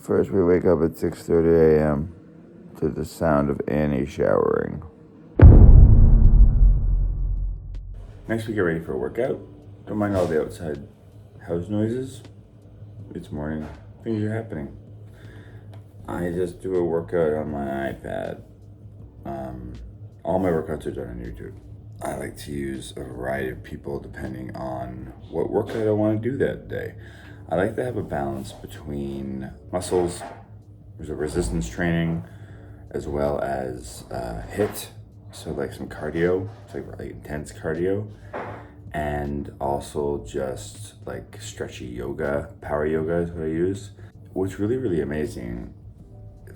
First, we wake up at 6:30 a.m. to the sound of Annie showering. Next, we get ready for a workout. Don't mind all the outside house noises. It's morning. Things are happening. I just do a workout on my iPad. All my workouts are done on YouTube. I like to use a variety of people depending on what workout I want to do that day. I like to have a balance between muscles, there's a resistance training, as well as HIIT, so like some cardio, it's like really intense cardio, and also just like stretchy yoga, power yoga is what I use. What's really, really amazing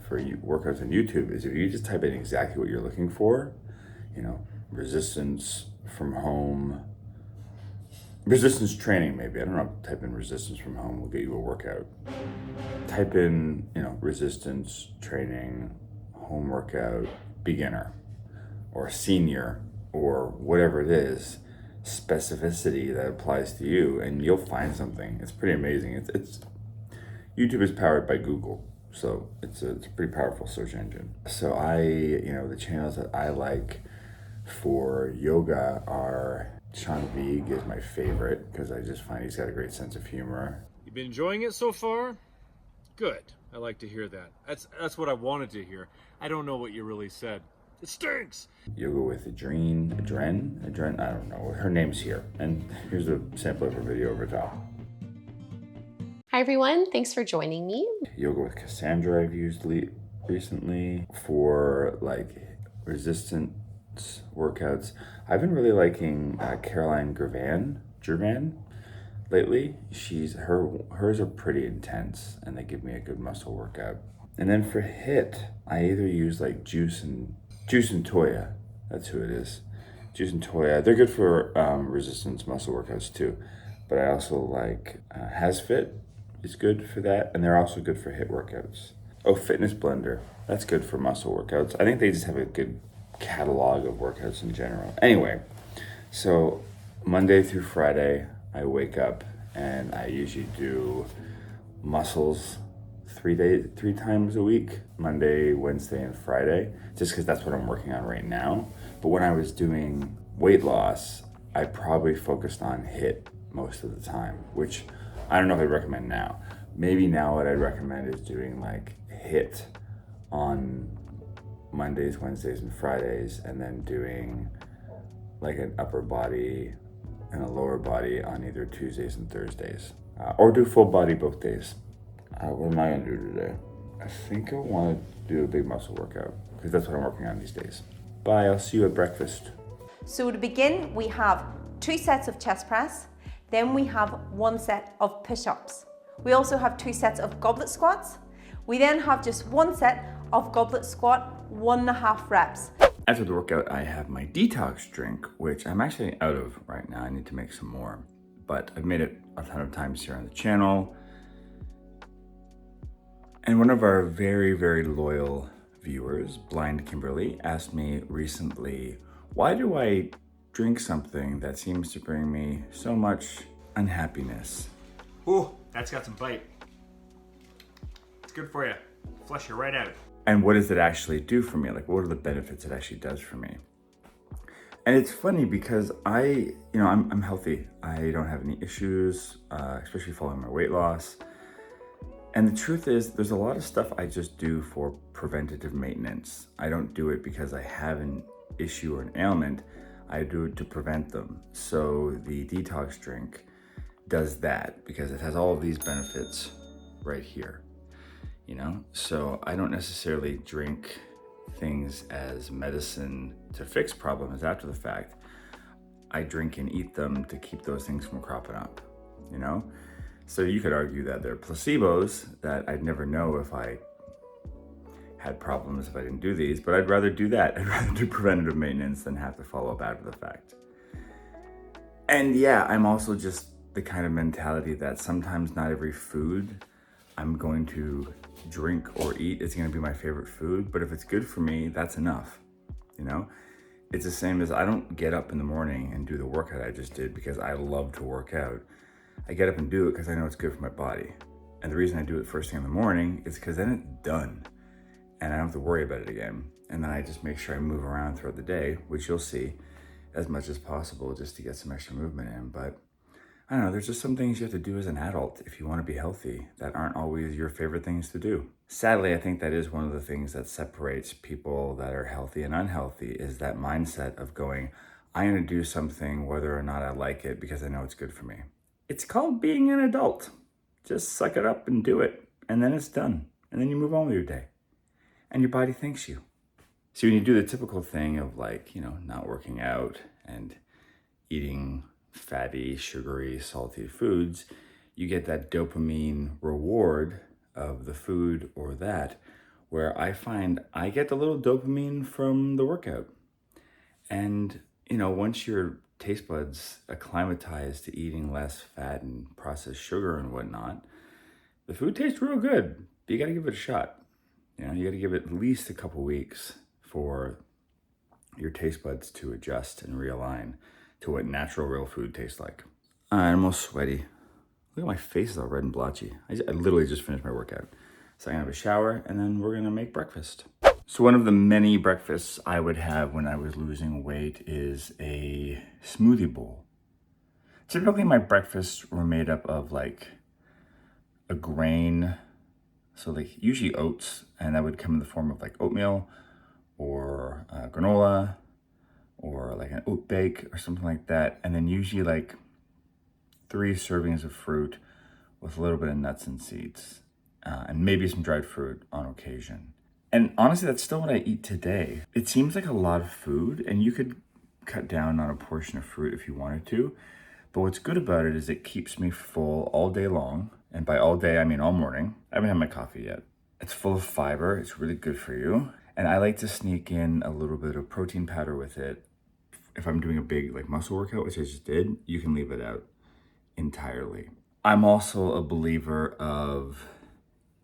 for workouts on YouTube is if you just type in exactly what you're looking for, resistance from home, resistance training maybe, I don't know, type in resistance from home, we'll get you a workout. Type in, resistance training, home workout, beginner, or senior, or whatever it is, specificity that applies to you, and you'll find something. It's pretty amazing. It's YouTube is powered by Google, so it's a pretty powerful search engine. So the channels that I like for yoga are Sean Veig is my favorite because I just find he's got a great sense of humor. You've been enjoying it so far? Good. I like to hear that. That's what I wanted to hear. I don't know what you really said. It stinks. Yoga with Adren, I don't know. Her name's here. And here's a sample of her video over top. Hi everyone, thanks for joining me. Yoga with Cassandra I've used recently for like resistance workouts. I've been really liking Caroline Gervan lately. Hers are pretty intense and they give me a good muscle workout. And then for HIIT, I either use like Juice and Toya. That's who it is. Juice and Toya. They're good for resistance muscle workouts too. But I also like HasFit is good for that, and they're also good for HIIT workouts. Oh, Fitness Blender. That's good for muscle workouts. I think they just have a good catalog of workouts in general. Anyway, so Monday through Friday, I wake up and I usually do muscles 3 times a week, Monday, Wednesday, and Friday, just because that's what I'm working on right now. But when I was doing weight loss, I probably focused on HIIT most of the time, which I don't know if I'd recommend now. Maybe now what I'd recommend is doing like HIIT on Mondays, Wednesdays, and Fridays, and then doing like an upper body and a lower body on either Tuesdays and Thursdays. Or do full body both days. What am I gonna do today? I think I wanna do a big muscle workout because that's what I'm working on these days. Bye, I'll see you at breakfast. So to begin, we have 2 sets of chest press, then we have 1 set of push-ups. We also have 2 sets of goblet squats. We then have just 1 set of goblet squat, 1.5 reps. After the workout, I have my detox drink, which I'm actually out of right now. I need to make some more, but I've made it a ton of times here on the channel. And one of our very, very loyal viewers, Blind Kimberly, asked me recently, why do I drink something that seems to bring me so much unhappiness? Ooh, that's got some bite. It's good for you. Flush you right out. And what does it actually do for me? Like, what are the benefits it actually does for me? And it's funny because I'm healthy. I don't have any issues, especially following my weight loss. And the truth is, there's a lot of stuff I just do for preventative maintenance. I don't do it because I have an issue or an ailment. I do it to prevent them. So the detox drink does that because it has all of these benefits right here, So I don't necessarily drink things as medicine to fix problems after the fact. I drink and eat them to keep those things from cropping up, So you could argue that they're placebos that I'd never know if I had problems if I didn't do these, but I'd rather do that. I'd rather do preventative maintenance than have to follow up after the fact. And yeah, I'm also just the kind of mentality that sometimes not every food I'm going to drink or eat is going to be my favorite food, but if it's good for me, that's enough, It's the same as I don't get up in the morning and do the workout I just did because I love to work out. I get up and do it because I know it's good for my body. And the reason I do it first thing in the morning is because then it's done and I don't have to worry about it again. And then I just make sure I move around throughout the day, which you'll see, as much as possible just to get some extra movement in. But I don't know, there's just some things you have to do as an adult if you want to be healthy that aren't always your favorite things to do. Sadly, I think that is one of the things that separates people that are healthy and unhealthy, is that mindset of going, I'm going to do something whether or not I like it because I know it's good for me. It's called being an adult. Just suck it up and do it, and then it's done. And then you move on with your day. And your body thanks you. See, when you do the typical thing of like, not working out and eating fatty, sugary, salty foods, you get that dopamine reward of the food or that, where I find I get a little dopamine from the workout. And, once your taste buds acclimatize to eating less fat and processed sugar and whatnot, the food tastes real good. But you got to give it a shot. You got to give it at least a couple weeks for your taste buds to adjust and realign to what natural real food tastes like. I'm all sweaty. Look at my face, is all red and blotchy. I literally just finished my workout. So I'm gonna have a shower and then we're gonna make breakfast. So one of the many breakfasts I would have when I was losing weight is a smoothie bowl. Typically my breakfasts were made up of like a grain, so like usually oats, and that would come in the form of like oatmeal or granola or like an oat bake or something like that. And then usually like 3 servings of fruit with a little bit of nuts and seeds, and maybe some dried fruit on occasion. And honestly, that's still what I eat today. It seems like a lot of food, and you could cut down on a portion of fruit if you wanted to. But what's good about it is it keeps me full all day long. And by all day, I mean all morning. I haven't had my coffee yet. It's full of fiber. It's really good for you. And I like to sneak in a little bit of protein powder with it. If I'm doing a big like muscle workout, which I just did, you can leave it out entirely. I'm also a believer of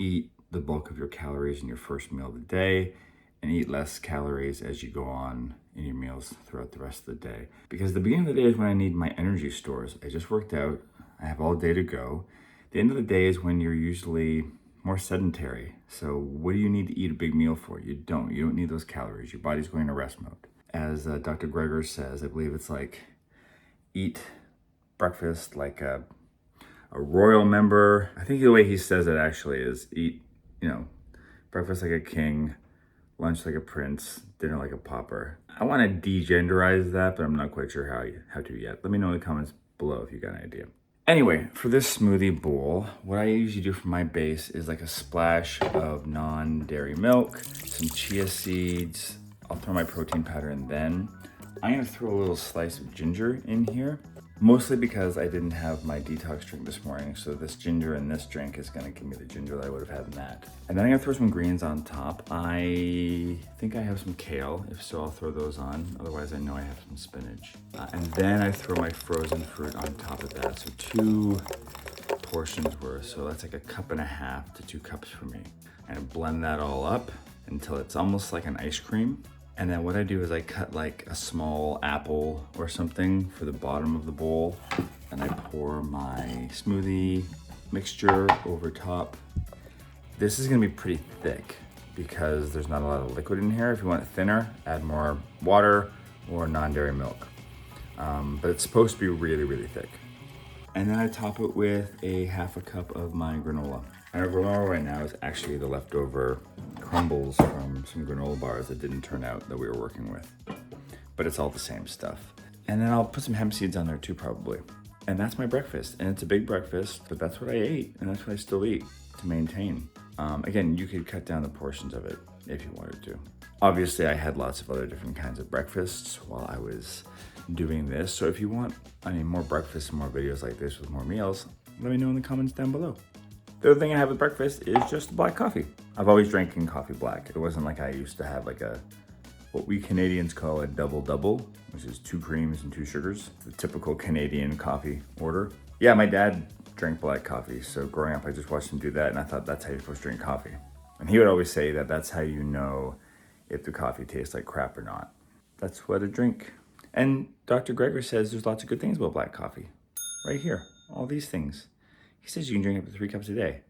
eat the bulk of your calories in your first meal of the day and eat less calories as you go on in your meals throughout the rest of the day. Because the beginning of the day is when I need my energy stores. I just worked out. I have all day to go. The end of the day is when you're usually more sedentary. So what do you need to eat a big meal for? You don't need those calories. Your body's going to rest mode. As Dr. Greger says, I believe it's like eat breakfast like a royal member. I think the way he says it actually is eat, breakfast like a king, lunch like a prince, dinner like a pauper. I want to degenderize that, but I'm not quite sure how to yet. Let me know in the comments below if you got an idea. Anyway, for this smoothie bowl, what I usually do for my base is like a splash of non-dairy milk, some chia seeds. I'll throw my protein powder in then. I'm gonna throw a little slice of ginger in here, mostly because I didn't have my detox drink this morning, so this ginger in this drink is gonna give me the ginger that I would have had in that. And then I'm gonna throw some greens on top. I think I have some kale. If so, I'll throw those on. Otherwise, I know I have some spinach. And then I throw my frozen fruit on top of that. So 2 portions worth. So that's like 1.5 cups to 2 cups for me. And blend that all up until it's almost like an ice cream. And then what I do is I cut like a small apple or something for the bottom of the bowl. And I pour my smoothie mixture over top. This is gonna be pretty thick because there's not a lot of liquid in here. If you want it thinner, add more water or non-dairy milk. But it's supposed to be really, really thick. And then I top it with a 1/2 cup of my granola. And our granola right now is actually the leftover crumbles from some granola bars that didn't turn out that we were working with. But it's all the same stuff. And then I'll put some hemp seeds on there too, probably. And that's my breakfast. And it's a big breakfast, but that's what I ate. And that's what I still eat to maintain. Again, you could cut down the portions of it if you wanted to. Obviously, I had lots of other different kinds of breakfasts while I was doing this. So if you want, more breakfasts and more videos like this with more meals, let me know in the comments down below. The other thing I have with breakfast is just black coffee. I've always drank coffee black. It wasn't like I used to have like what we Canadians call a double-double, which is 2 creams and 2 sugars. The typical Canadian coffee order. Yeah, my dad drank black coffee. So growing up, I just watched him do that and I thought that's how you're supposed to drink coffee. And he would always say that that's how you know if the coffee tastes like crap or not. That's what I drink. And Dr. Greger says there's lots of good things about black coffee. Right here, all these things. He says you can drink up to 3 cups a day.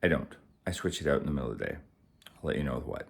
I don't. I switch it out in the middle of the day. I'll let you know with what.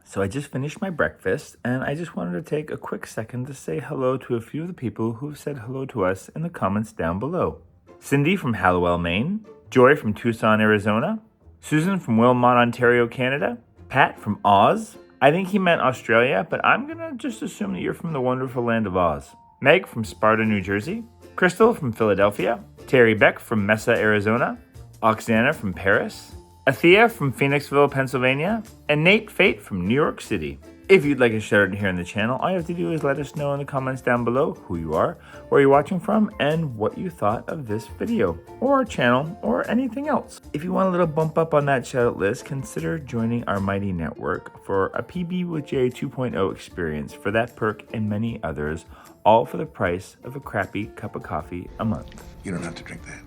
So I just finished my breakfast, and I just wanted to take a quick second to say hello to a few of the people who've said hello to us in the comments down below. Cindy from Hallowell, Maine. Joy from Tucson, Arizona. Susan from Wilmot, Ontario, Canada. Pat from Oz. I think he meant Australia, but I'm gonna just assume that you're from the wonderful land of Oz. Meg from Sparta, New Jersey. Crystal from Philadelphia. Terry Beck from Mesa, Arizona. Oksana from Paris. Athea from Phoenixville, Pennsylvania. And Nate Fate from New York City. If you'd like a shout out here on the channel, all you have to do is let us know in the comments down below who you are, where you're watching from, and what you thought of this video, or our channel, or anything else. If you want a little bump up on that shout out list, consider joining our mighty network for a PB with J 2.0 experience for that perk and many others, all for the price of a crappy cup of coffee a month. You don't have to drink that.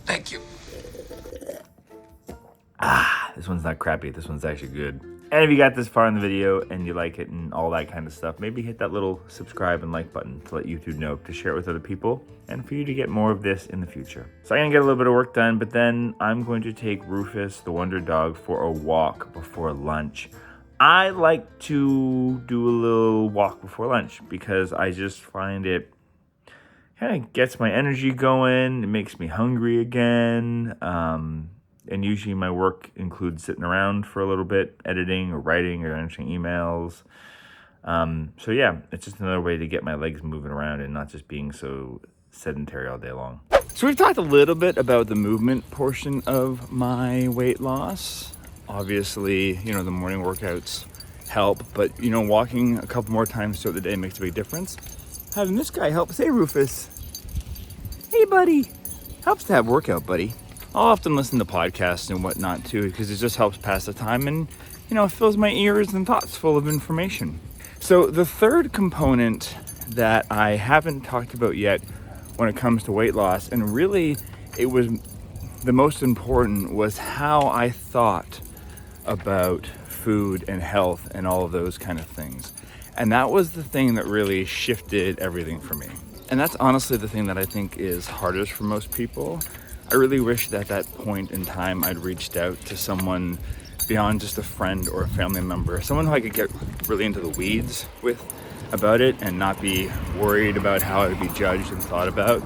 Thank you. This one's not crappy, this one's actually good. And if you got this far in the video and you like it and all that kind of stuff, maybe hit that little subscribe and like button to let YouTube know, to share it with other people, and for you to get more of this in the future. So I'm gonna get a little bit of work done, but then I'm going to take Rufus, the Wonder Dog, for a walk before lunch. I like to do a little walk before lunch because I just find it kind of gets my energy going, it makes me hungry again. And usually my work includes sitting around for a little bit, editing or writing or answering emails. So yeah, it's just another way to get my legs moving around and not just being so sedentary all day long. So we've talked a little bit about the movement portion of my weight loss. Obviously, you know, the morning workouts help, but you know, walking a couple more times throughout the day makes a big difference. Having this guy help. Say, Rufus. Hey, buddy. Helps to have workout, buddy. I'll often listen to podcasts and whatnot too, because it just helps pass the time and, you know, fills my ears and thoughts full of information. So the third component that I haven't talked about yet when it comes to weight loss, and really it was the most important, was how I thought about food and health and all of those kind of things. And that was the thing that really shifted everything for me. And that's honestly the thing that I think is hardest for most people. I really wish that at that point in time I'd reached out to someone beyond just a friend or a family member, someone who I could get really into the weeds with about it and not be worried about how I would be judged and thought about.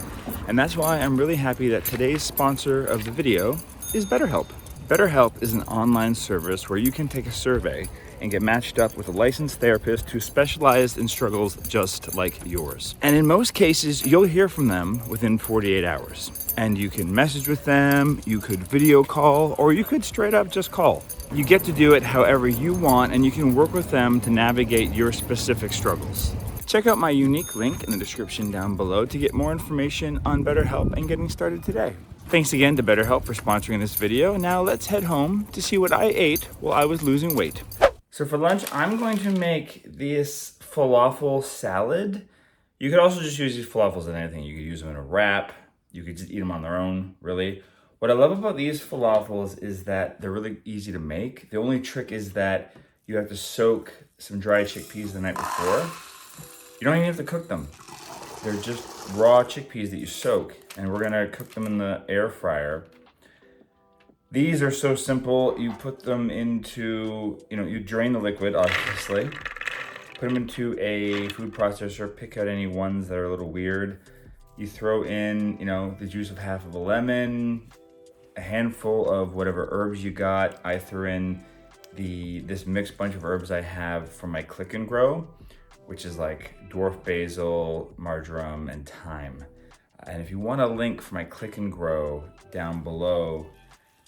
And that's why I'm really happy that today's sponsor of the video is BetterHelp. BetterHelp is an online service where you can take a survey and get matched up with a licensed therapist who specializes in struggles just like yours. And in most cases, you'll hear from them within 48 hours. And you can message with them, you could video call, or you could straight up just call. You get to do it however you want, and you can work with them to navigate your specific struggles. Check out my unique link in the description down below to get more information on BetterHelp and getting started today. Thanks again to BetterHelp for sponsoring this video. Now let's head home to see what I ate while I was losing weight. So for lunch, I'm going to make this falafel salad. You could also just use these falafels in anything. You could use them in a wrap. You could just eat them on their own, really. What I love about these falafels is that they're really easy to make. The only trick is that you have to soak some dry chickpeas the night before. You don't even have to cook them. They're just raw chickpeas that you soak, and we're gonna cook them in the air fryer. These are so simple. You put them into, you drain the liquid, obviously. Put them into a food processor, pick out any ones that are a little weird. You throw in, the juice of half of a lemon, a handful of whatever herbs you got. I threw in this mixed bunch of herbs I have from my Click and Grow, which is like dwarf basil, marjoram, and thyme. And if you want a link for my Click and Grow down below,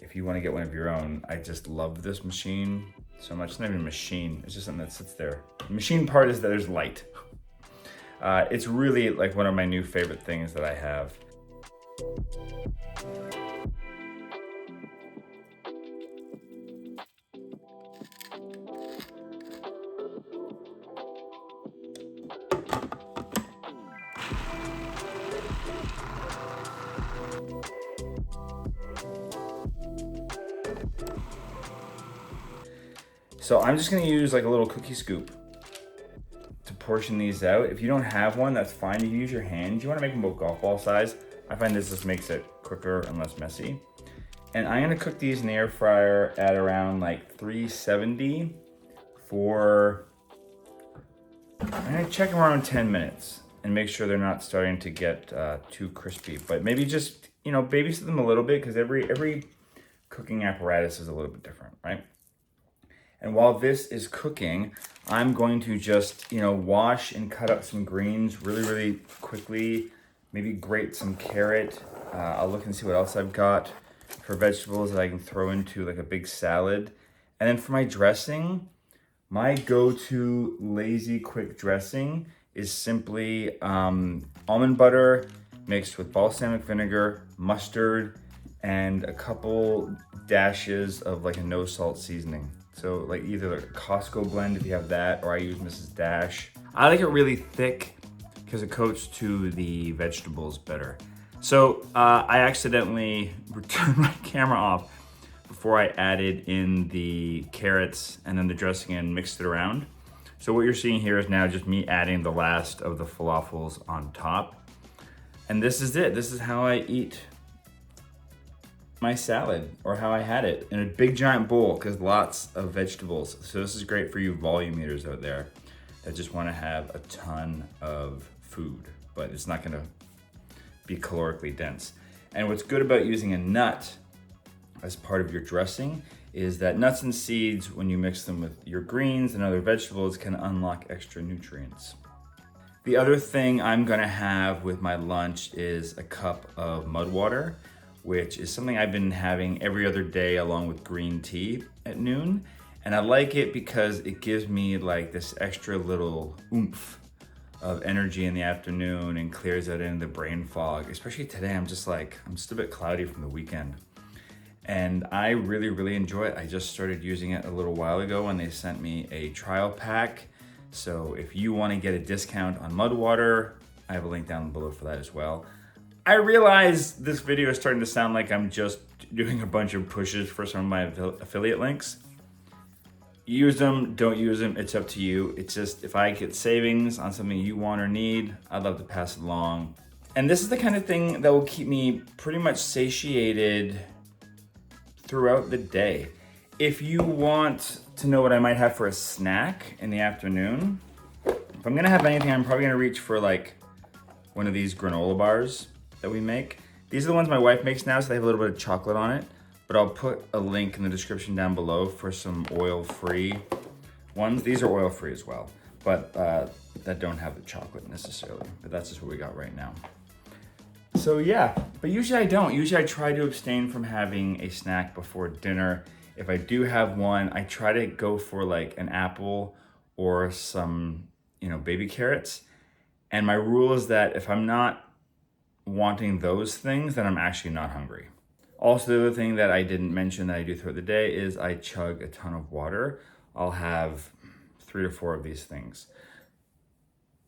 if you want to get one of your own, I just love this machine so much. It's not even a machine, it's just something that sits there. The machine part is that there's light. It's really like one of my new favorite things that I have. So I'm just gonna use like a little cookie scoop to portion these out. If you don't have one, that's fine. You can use your hands. You wanna make them about golf ball size. I find this just makes it quicker and less messy. And I'm gonna cook these in the air fryer at around like 370 for, I'm gonna check them around 10 minutes and make sure they're not starting to get too crispy. But maybe just, you know, babysit them a little bit, because every cooking apparatus is a little bit different, right? And while this is cooking, I'm going to just, you know, wash and cut up some greens really, really quickly. Maybe grate some carrot. I'll look and see what else I've got for vegetables that I can throw into like a big salad. And then for my dressing, my go-to lazy quick dressing is simply almond butter mixed with balsamic vinegar, mustard, and a couple dashes of like a no salt seasoning. So like either like a Costco blend if you have that, or I use Mrs. Dash. I like it really thick because it coats to the vegetables better. So I accidentally turned my camera off before I added in the carrots and then the dressing and mixed it around. So what you're seeing here is now just me adding the last of the falafels on top. And this is it. This is how I eat my salad, or how I had it, in a big giant bowl, because lots of vegetables. So this is great for you volume eaters out there that just want to have a ton of food, but it's not going to be calorically dense. And what's good about using a nut as part of your dressing is that nuts and seeds, when you mix them with your greens and other vegetables, can unlock extra nutrients. The other thing I'm gonna have with my lunch is a cup of mud water, which is something I've been having every other day along with green tea at noon. And I like it because it gives me like this extra little oomph of energy in the afternoon and clears out into the brain fog. Especially today, I'm just a bit cloudy from the weekend. And I really, really enjoy it. I just started using it a little while ago when they sent me a trial pack. So if you want to get a discount on mud water, I have a link down below for that as well. I realize this video is starting to sound like I'm just doing a bunch of pushes for some of my affiliate links. Use them, don't use them, it's up to you. It's just, if I get savings on something you want or need, I'd love to pass it along. And this is the kind of thing that will keep me pretty much satiated throughout the day. If you want to know what I might have for a snack in the afternoon, if I'm gonna have anything, I'm probably gonna reach for like one of these granola bars that we make. These are the ones my wife makes now, so they have a little bit of chocolate on it, but I'll put a link in the description down below for some oil-free ones. These are oil-free as well, but that don't have the chocolate necessarily, but that's just what we got right now. So yeah, but usually I don't. Usually I try to abstain from having a snack before dinner. If I do have one, I try to go for like an apple or some, baby carrots. And my rule is that if I'm not wanting those things, then I'm actually not hungry. Also, the other thing that I didn't mention that I do throughout the day is I chug a ton of water. I'll have 3 to 4 of these things.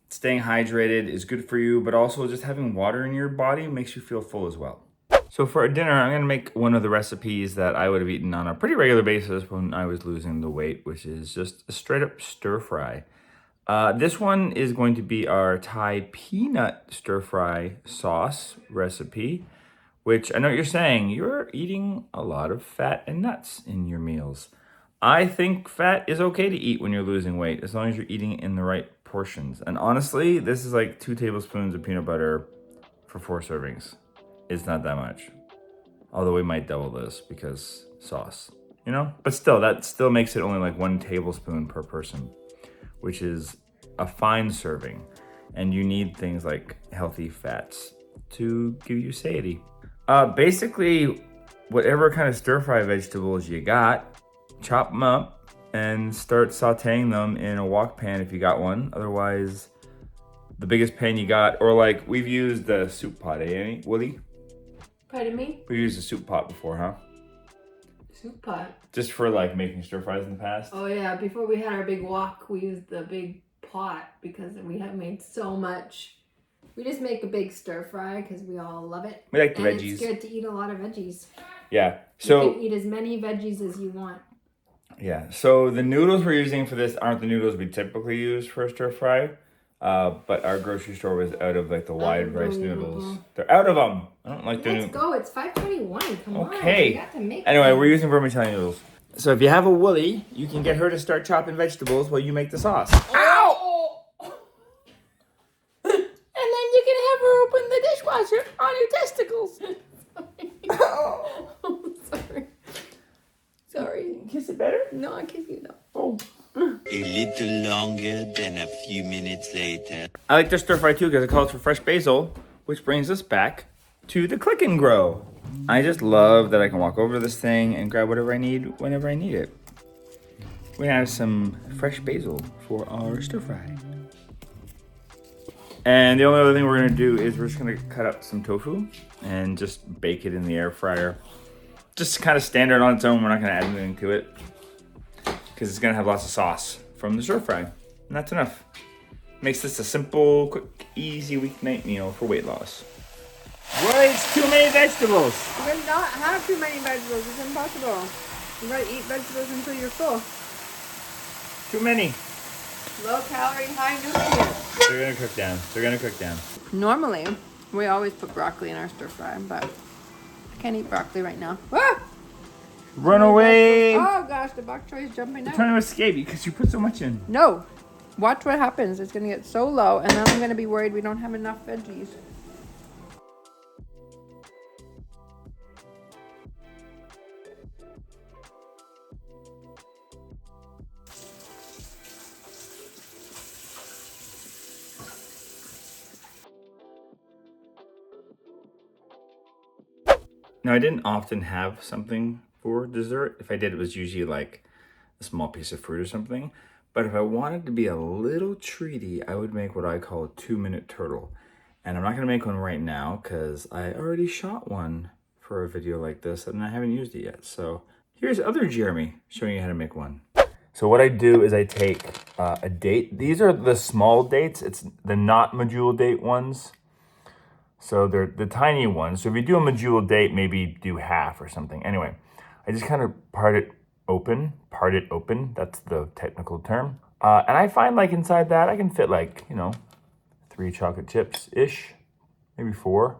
Staying hydrated is good for you, but also just having water in your body makes you feel full as well. So for dinner, I'm gonna make one of the recipes that I would have eaten on a pretty regular basis when I was losing the weight, which is just a straight up stir fry. This one is going to be our Thai peanut stir fry sauce recipe, which I know what you're saying, you're eating a lot of fat and nuts in your meals. I think fat is okay to eat when you're losing weight, as long as you're eating it in the right portions. And honestly, this is like 2 tablespoons of peanut butter for 4 servings. It's not that much. Although we might double this because sauce, But still, that still makes it only like 1 tablespoon per person, which is a fine serving. And you need things like healthy fats to give you satiety. Basically, whatever kind of stir fry vegetables you got, chop them up and start sauteing them in a wok pan if you got one. Otherwise, the biggest pan you got, or like we've used the soup pot, Annie? Woody? Pardon me? We've used a soup pot before, huh? Soup pot? Just for like making stir fries in the past? Oh yeah, before we had our big wok, we used the big pot because we have made so much. We just make a big stir fry because we all love it. We like the and veggies. It's good to eat a lot of veggies. Yeah. So you can eat as many veggies as you want. Yeah. So the noodles we're using for this aren't the noodles we typically use for a stir fry. But our grocery store was out of like the wide rice noodles. They're out of them. I don't like the Let's go. It's 5:21. Come on. Okay. We got to make Anyway, things. we're using vermicelli noodles. So if you have a Woolly, you can get her to start chopping vegetables while you make the sauce. Ow! And then you can have her open the dishwasher on your testicles. Oh, sorry. Sorry. Kiss it better? No, I kiss you now. Oh. A little longer than a few minutes later. I like to stir fry too because it calls for fresh basil, which brings us back to the click and grow. I just love that I can walk over to this thing and grab whatever I need whenever I need it. We have some fresh basil for our stir fry. And the only other thing we're gonna do is we're just gonna cut up some tofu and just bake it in the air fryer. Just kind of standard on its own. We're not gonna add anything to it because it's gonna have lots of sauce from the stir fry. And that's enough. Makes this a simple, quick, easy weeknight meal for weight loss. Well, it's too many vegetables. You will not have too many vegetables. It's impossible. You gotta eat vegetables until you're full. Too many. Low calorie, high nutrient. They're gonna cook down. They're gonna cook down. Normally, we always put broccoli in our stir fry, but I can't eat broccoli right now. Ah! Run away! Oh gosh, the bok choy is jumping out. Trying to escape because you put so much in. No. Watch what happens. It's gonna get so low, and then I'm gonna be worried we don't have enough veggies. Now, I didn't often have something for dessert. If I did, it was usually like a small piece of fruit or something. But if I wanted to be a little treaty, I would make what I call a 2-minute turtle. And I'm not gonna make one right now because I already shot one for a video like this and I haven't used it yet. So here's other Jeremy showing you how to make one. So what I do is I take a date. These are the small dates. It's the not medjool date ones. So they're the tiny ones. So if you do a medjool date, maybe do half or something. Anyway, I just kind of part it open. That's the technical term. And I find like inside that I can fit like, 3 chocolate chips-ish, maybe 4,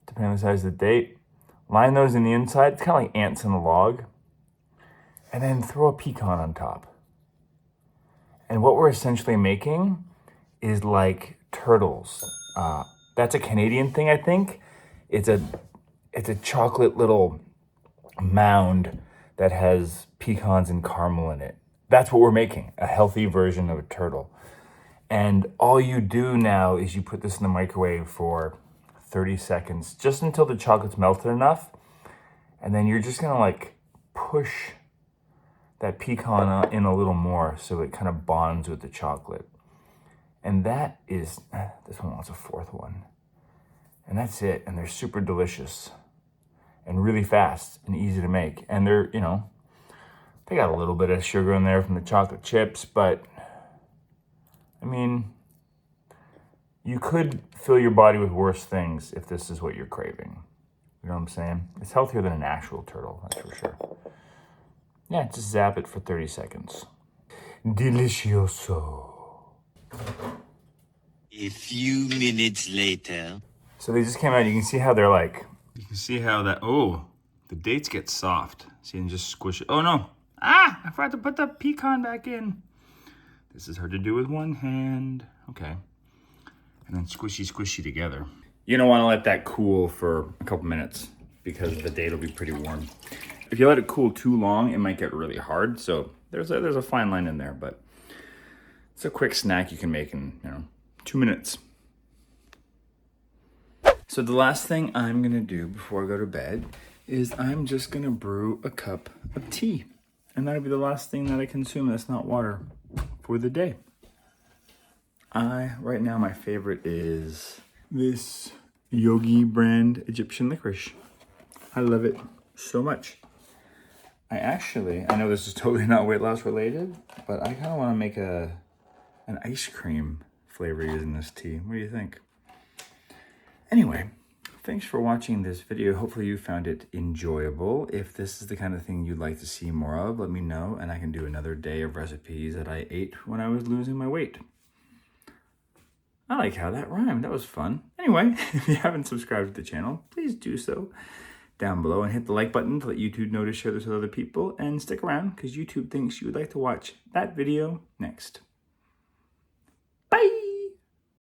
depending on the size of the date. Line those in the inside. It's kind of like ants in a log. And then throw a pecan on top. And what we're essentially making is like turtles. That's a Canadian thing, I think. It's a chocolate little mound that has pecans and caramel in it. That's what we're making, a healthy version of a turtle. And all you do now is you put this in the microwave for 30 seconds, just until the chocolate's melted enough. And then you're just gonna like push that pecan in a little more so it kind of bonds with the chocolate. And that is, this one wants a 4th one. And that's it. And they're super delicious and really fast and easy to make. And they're, they got a little bit of sugar in there from the chocolate chips, but I mean, you could fill your body with worse things if this is what you're craving. You know what I'm saying? It's healthier than an actual turtle, that's for sure. Yeah, just zap it for 30 seconds. Delicioso. A few minutes later. So they just came out. You can see how they're like. You can see how that. Oh, the dates get soft. So you can just squish it. Oh no! I forgot to put the pecan back in. This is hard to do with one hand. Okay, and then squishy together. You're gonna want to let that cool for a couple minutes because the date will be pretty warm. If you let it cool too long, it might get really hard. So there's a fine line in there, but it's a quick snack you can make in 2 minutes. So the last thing I'm gonna do before I go to bed is I'm just gonna brew a cup of tea. And that'll be the last thing that I consume that's not water for the day. Right now my favorite is this Yogi brand Egyptian licorice. I love it so much. I know this is totally not weight loss related, but I kind of want to make an ice cream flavor using this tea. What do you think? Anyway, thanks for watching this video. Hopefully you found it enjoyable. If this is the kind of thing you'd like to see more of, let me know and I can do another day of recipes that I ate when I was losing my weight. I like how that rhymed. That was fun. Anyway, if you haven't subscribed to the channel, please do so down below and hit the like button to let YouTube know to share this with other people, and stick around because YouTube thinks you would like to watch that video next.